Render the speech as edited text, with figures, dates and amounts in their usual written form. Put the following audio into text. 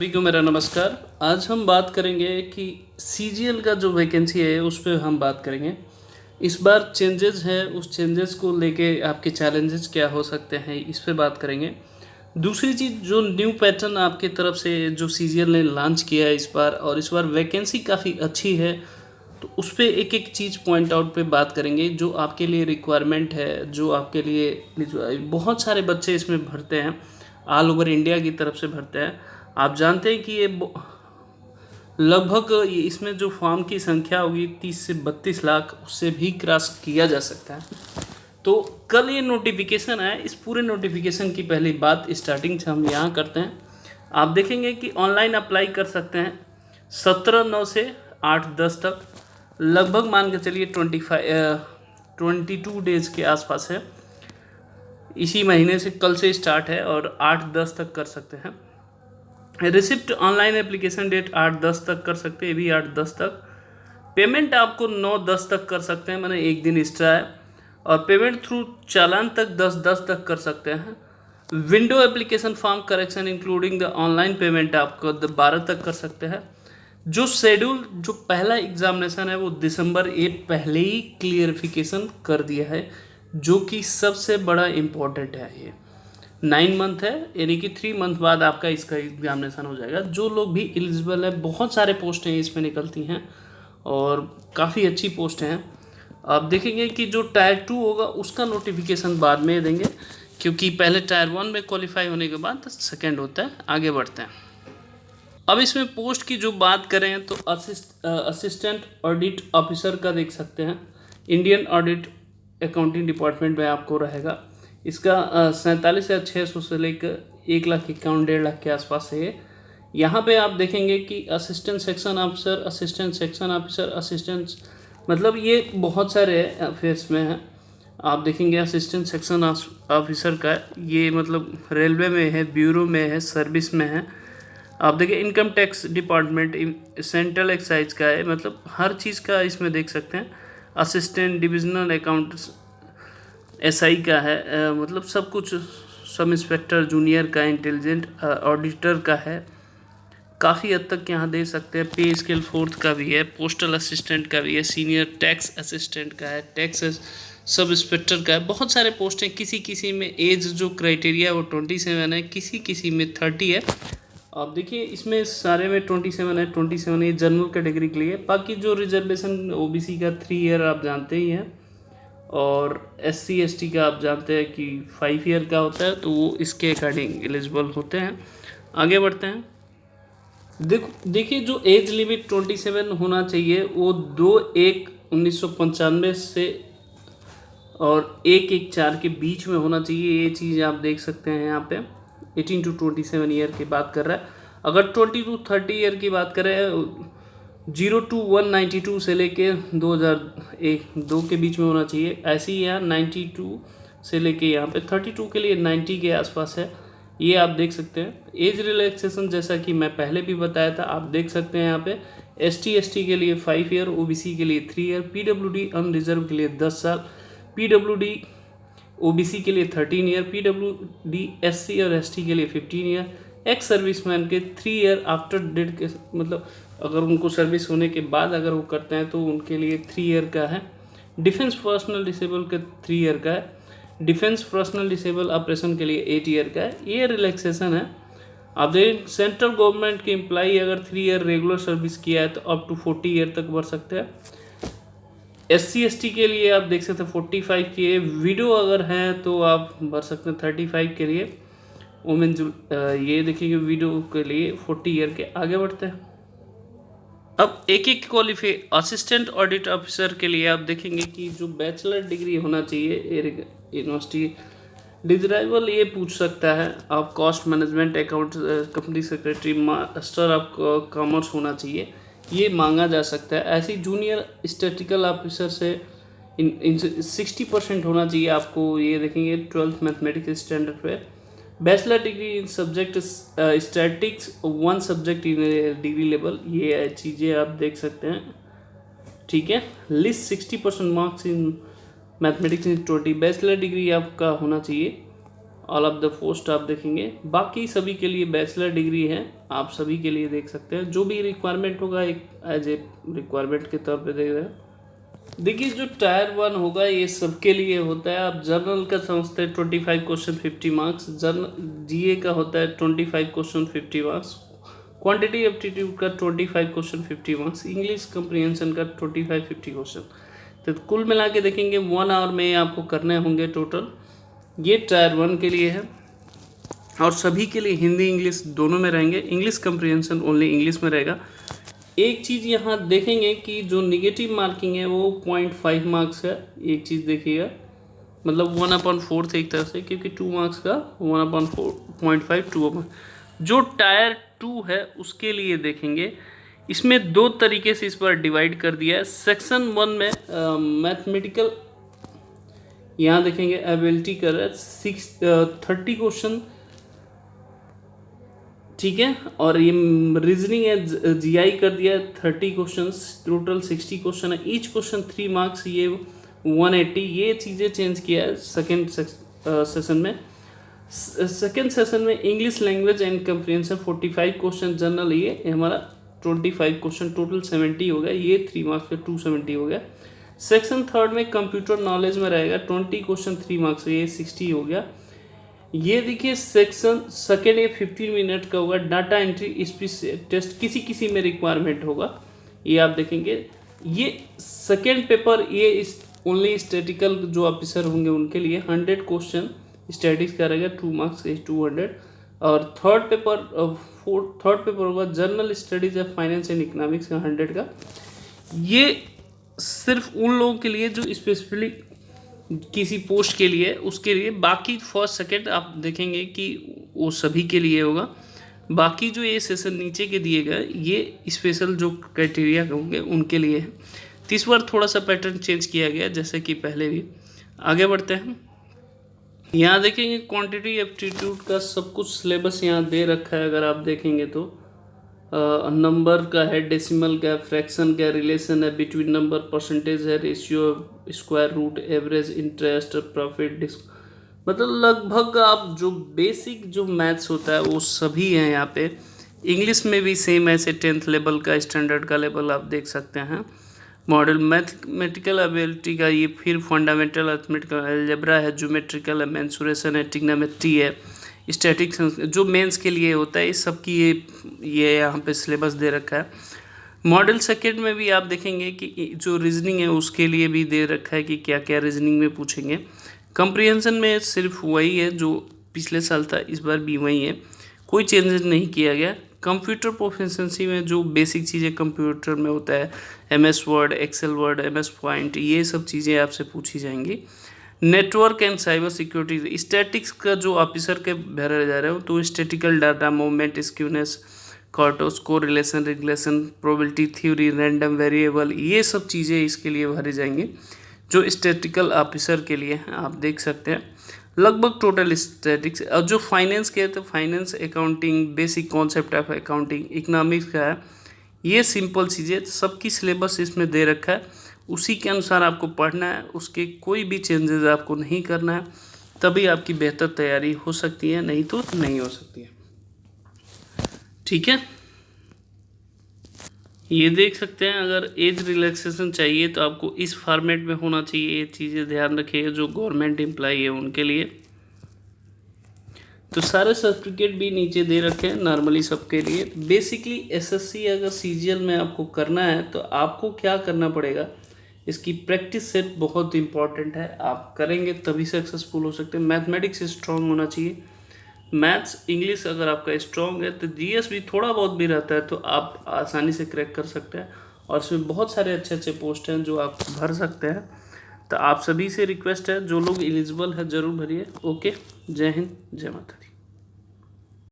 सभी को मेरा नमस्कार। आज हम बात करेंगे कि सीजीएल का जो वैकेंसी है उस पर हम बात करेंगे। इस बार चेंजेस है, उस चेंजेस को लेके आपके चैलेंजेस क्या हो सकते हैं इस पे बात करेंगे। दूसरी चीज़, जो न्यू पैटर्न आपके तरफ से जो सीजीएल ने लॉन्च किया है इस बार, और इस बार वैकेंसी काफ़ी अच्छी है, तो उस पर एक एक चीज़ पॉइंट आउट पे बात करेंगे जो आपके लिए रिक्वायरमेंट है, जो आपके लिए बहुत सारे बच्चे इसमें भरते हैं, ऑल ओवर इंडिया की तरफ से भरते हैं। आप जानते हैं कि ये लगभग इसमें जो फॉर्म की संख्या होगी 30 से 32 लाख, उससे भी क्रॉस किया जा सकता है। तो कल ये नोटिफिकेशन आया। इस पूरे नोटिफिकेशन की पहली बात स्टार्टिंग से हम यहाँ करते हैं। आप देखेंगे कि ऑनलाइन अप्लाई कर सकते हैं 17/9 से 8/10 तक, लगभग मान के चलिए 22 डेज के आसपास है। इसी महीने से कल से स्टार्ट है और 8/10 तक कर सकते हैं। रिसिप्ट ऑनलाइन एप्लीकेशन डेट 8/10 तक कर सकते हैं, ये भी 8/10 तक। पेमेंट आपको 9/10 तक कर सकते हैं, मैंने एक दिन एक्स्ट्रा है। और पेमेंट थ्रू चालान तक 10/10 तक कर सकते हैं। Window application form correction including the online payment आपको 12 तक कर सकते हैं। जो शेड्यूल, जो पहला एग्जामिनेशन है वो दिसंबर 1 पहले ही क्लियरिफिकेशन कर दिया है, जो कि सबसे बड़ा इम्पोर्टेंट है। ये 9 मंथ है, यानी कि 3 मंथ बाद आपका इसका एग्जामिनेशन हो जाएगा। जो लोग भी एलिजिबल है, बहुत सारे पोस्टें इसमें निकलती हैं और काफ़ी अच्छी पोस्ट हैं। आप देखेंगे कि जो टायर 2 होगा उसका नोटिफिकेशन बाद में देंगे, क्योंकि पहले टायर 1 में क्वालिफाई होने के बाद सेकेंड होता है। आगे बढ़ते हैं। अब इसमें पोस्ट की जो बात करें तो असिस्टेंट ऑडिट ऑफिसर का देख सकते हैं, इंडियन ऑडिट अकाउंटिंग डिपार्टमेंट में आपको रहेगा। इसका 47,600 से लेकर 1,51,000 1,50,000 के आसपास है। यहाँ पे आप देखेंगे कि assistant section officer, assistant section officer, assistant, मतलब ये बहुत सारे फेस में हैं। आप देखेंगे असिस्टेंट सेक्शन ऑफिसर का ये मतलब रेलवे में है, ब्यूरो में है, सर्विस में है। आप देखिए income tax department, central excise का है, मतलब हर चीज़ का इसमें देख सकते हैं। असिस्टेंट डिविजनल अकाउंट्स एसआई का है, मतलब सब कुछ। सब इंस्पेक्टर जूनियर का, इंटेलिजेंट ऑडिटर का है। काफ़ी हद तक यहाँ दे सकते हैं। पे स्केल 4th का भी है, पोस्टल असिस्टेंट का भी है, सीनियर टैक्स असिस्टेंट का है, टैक्स सब इंस्पेक्टर का है। बहुत सारे पोस्ट हैं। किसी किसी में एज जो क्राइटेरिया वो 27 है, किसी किसी में 30 है। आप देखिए इसमें सारे में 27 है। 27 ये जनरल कैटेगरी के लिए। बाकी जो रिजर्वेशन ओबीसी का 3 ईयर आप जानते ही हैं, और SC ST का आप जानते हैं कि 5 ईयर का होता है, तो वो इसके अकॉर्डिंग एलिजिबल होते हैं। आगे बढ़ते हैं। देखिए जो एज लिमिट 27 होना चाहिए वो 2/1/1995 से और 1/1/4 के बीच में होना चाहिए। ये चीज़ आप देख सकते हैं यहाँ पे। 18 to 27 ईयर की बात कर रहा है। अगर 20 to 30 ईयर की बात करें, 0 to 192 से लेके 2001-2 के बीच में होना चाहिए। ऐसे ही यहाँ 92 से लेके यहाँ पे 32 के लिए 90 के आसपास है। ये आप देख सकते हैं। एज रिलैक्सेशन जैसा कि मैं पहले भी बताया था, आप देख सकते हैं यहाँ पे। ST ST के लिए 5 ईयर, OBC के लिए 3 ईयर, PWD अनरिजर्व के लिए 10 साल, PWD OBC के लिए 13 ईयर, PWD SC और ST के लिए 15 ईयर, एक्स सर्विसमैन के 3 ईयर आफ्टर डेट के, मतलब अगर उनको सर्विस होने के बाद अगर वो करते हैं तो उनके लिए 3 ईयर का है। डिफेंस पर्सनल डिसेबल के 3 ईयर का है। डिफेंस पर्सनल डिसेबल ऑपरेशन के लिए 8 ईयर का है। ये रिलैक्सेशन है। आप देखें सेंट्रल गवर्नमेंट के एम्प्लॉई अगर 3 ईयर रेगुलर सर्विस किया है तो अप टू 40 ईयर तक बढ़ सकते हैं। SC ST के लिए आप देख सकते हैं 45 के। विडो अगर हैं तो आप बढ़ सकते हैं 35 के लिए। वुमेन ये देखिए विडो के लिए 40 ईयर के। आगे बढ़ते हैं। अब एक एक क्वालिफाई असिस्टेंट ऑडिट ऑफिसर के लिए आप देखेंगे कि जो बैचलर डिग्री होना चाहिए यूनिवर्सिटी डिजराइबल, ये पूछ सकता है। आप cost management account company secretary master of commerce होना चाहिए, ये मांगा जा सकता है। ऐसी जूनियर स्टैटिस्टिकल ऑफिसर से 60% होना चाहिए आपको। ये देखेंगे 12th मैथमेटिक्स स्टैंडर्ड पे। Bachelor degree in subject statics 1 subject in degree level, ये चीज़ें आप देख सकते हैं। ठीक है। List 60% marks in mathematics in 20। Bachelor degree आपका होना चाहिए ऑल ऑफ द पोस्ट आप देखेंगे। बाकी सभी के लिए बैचलर डिग्री है, आप सभी के लिए देख सकते हैं। जो भी रिक्वायरमेंट होगा एक एज ए रिक्वायरमेंट के तौर पे देख रहे हैं। देखिए जो टायर 1 होगा ये सबके लिए होता है। आप जर्नल का समझते हैं 25 क्वेश्चन 50 मार्क्स, जर्नल जीए का होता है 25 क्वेश्चन 50 मार्क्स, क्वांटिटी एप्टीट्यूड का 25 क्वेश्चन 50 मार्क्स, इंग्लिश कंप्रीहेंशन का 25 50 क्वेश्चन। तो कुल मिला के देखेंगे 1 आवर में आपको करने होंगे टोटल। ये टायर 1 के लिए है और सभी के लिए हिंदी इंग्लिश दोनों में रहेंगे। इंग्लिश कंप्रीहेंशन ओनली इंग्लिश में रहेगा। एक चीज़ यहाँ देखेंगे कि जो निगेटिव मार्किंग है वो 0.5 मार्क्स है। एक चीज़ देखिएगा, मतलब 1/4 एक तरह से, क्योंकि 2 मार्क्स का 1/4.5 2। जो टायर 2 है उसके लिए देखेंगे, इसमें 2 तरीके से इस बार डिवाइड कर दिया है। सेक्शन 1 में मैथमेटिकल, यहाँ देखेंगे एबिलिटी कर रहा है 30 क्वेश्चन, ठीक है। और ये रीजनिंग है जीआई कर दिया है 30 क्वेश्चंस, टोटल 60 क्वेश्चन है। ईच क्वेश्चन 3 मार्क्स, ये 180। ये चीज़ें चेंज किया है सेकेंड सेशन में। सेकेंड सेशन में English language and comprehension 45 question, general ये हमारा 25 क्वेश्चन, टोटल 70 हो गया। ये 3 मार्क्स पे 270 हो गया। सेक्शन थर्ड में कंप्यूटर नॉलेज में रहेगा 20 क्वेश्चन 3 मार्क्स, ये 60 हो गया। ये देखिए सेक्शन सेकेंड ये 15 मिनट का होगा। डाटा एंट्री स्पीच टेस्ट किसी किसी में रिक्वायरमेंट होगा, ये आप देखेंगे। ये सेकेंड पेपर ये ओनली स्टैटिकल जो ऑफिसर होंगे उनके लिए 100 क्वेश्चन स्टैटिक्स का रहेगा, 2 मार्क्स 200। और थर्ड पेपर होगा general studies of finance and economics का 100 का। ये सिर्फ उन लोगों के लिए जो स्पेसिफिकली किसी पोस्ट के लिए, उसके लिए। बाकी फर्स्ट सेकंड आप देखेंगे कि वो सभी के लिए होगा। बाकी जो ये सेशन नीचे के दिए गए ये स्पेशल जो क्राइटेरिया होंगे उनके लिए है। तो इस बार थोड़ा सा पैटर्न चेंज किया गया जैसे कि पहले भी। आगे बढ़ते हैं, यहाँ देखेंगे क्वांटिटी एप्टीट्यूड का सब कुछ सिलेबस यहाँ दे रखा है। अगर आप देखेंगे तो नंबर का है, डेसिमल का है, फ्रैक्शन का रिलेशन है बिटवीन नंबर, परसेंटेज है, ratio, square root, average, interest, profit, मतलब लगभग आप जो बेसिक जो मैथ्स होता है वो सभी हैं यहाँ पे। इंग्लिश में भी सेम ऐसे 10th लेवल का स्टैंडर्ड का लेवल आप देख सकते हैं। मॉडल मैथमेटिकल एबिलिटी का ये फिर फंडामेंटल अर्थमेटिकल अलजेब्रा है, ज्योमेट्रिकल है, मेंसुरेशन है, ट्रिग्नोमेट्री है, स्टैटिक्स जो मेंस के लिए होता है। इस सब की ये यहाँ पे सिलेबस दे रखा है। मॉडल सेकेंड में भी आप देखेंगे कि जो रीजनिंग है उसके लिए भी दे रखा है कि क्या क्या रीजनिंग में पूछेंगे। कंप्रीहेंशन में सिर्फ वही है जो पिछले साल था, इस बार भी वही है, कोई चेंजेस नहीं किया गया। कंप्यूटर प्रोफिशिएंसी में जो बेसिक चीज़ें कंप्यूटर में होता है, MS word, excel word, MS point, ये सब चीज़ें आपसे पूछी जाएंगी। Network and cyber security, statistics का जो ऑफिसर के भरे जा रहे हो तो statistical data, movement, skewness, kurtosis, correlation, regression, probability theory, random variable, ये सब चीज़ें इसके लिए भरे जाएंगे जो स्टैटिकल ऑफिसर के लिए हैं। आप देख सकते हैं लगभग टोटल स्टैटिक्स। और जो फाइनेंस के है तो finance, accounting, basic concept of accounting, economics का है, ये सिंपल चीज़ें सबकी सिलेबस इसमें दे रखा है। उसी के अनुसार आपको पढ़ना है, उसके कोई भी चेंजेस आपको नहीं करना है, तभी आपकी बेहतर तैयारी हो सकती है, नहीं तो नहीं हो सकती है। ठीक है, ये देख सकते हैं। अगर एज रिलैक्सेशन चाहिए तो आपको इस फॉर्मेट में होना चाहिए। ये चीज़ें ध्यान रखिएगा जो गवर्नमेंट एम्प्लॉई है उनके लिए। तो सारे सर्टिफिकेट भी नीचे दे रखे हैं नॉर्मली सबके लिए। बेसिकली SSC अगर CGL में आपको करना है तो आपको क्या करना पड़ेगा, इसकी प्रैक्टिस सेट बहुत इंपॉर्टेंट है। आप करेंगे तभी सक्सेसफुल हो सकते हैं। मैथमेटिक्स स्ट्रांग होना चाहिए, मैथ्स, इंग्लिश अगर आपका स्ट्रांग है तो GS भी थोड़ा बहुत भी रहता है तो आप आसानी से क्रैक कर सकते हैं। और इसमें बहुत सारे अच्छे अच्छे पोस्ट हैं जो आप भर सकते हैं। तो आप सभी से रिक्वेस्ट है, जो लोग एलिजिबल है ज़रूर भरिए। ओके, जय हिंद, जय माता।